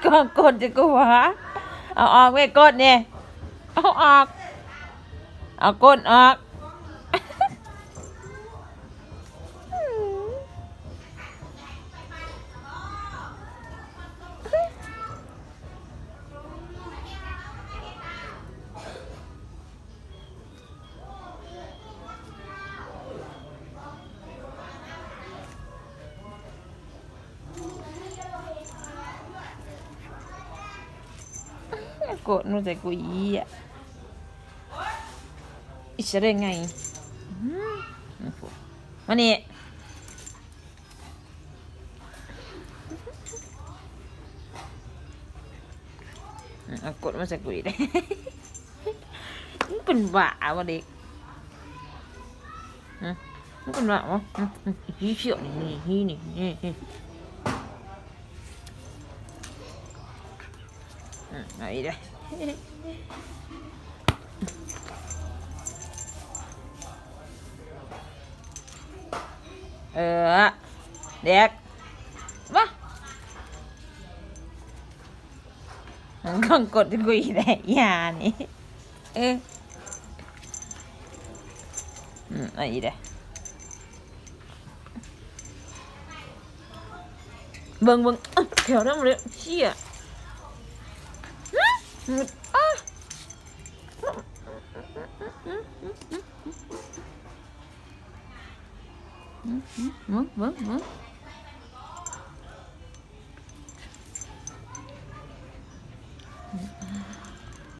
ก็กดจะกูวะเอาออกไม่กดเนี่ยเอาออกเอากดออกกดนู่นแต่กูอีอ่ะอิสระไงมานี่เอากดมาจากกูอีกเลยมันเป็นบ้าวะเด็กมันเป็นบ้าวะฮีเชี่ยวนี่ฮีนี่เอาอีกเลยเด็กมามันก็กดกุยได้ยานี่อะไรเด้เบิ่งแถวนั้นเลยเชี่ยมึง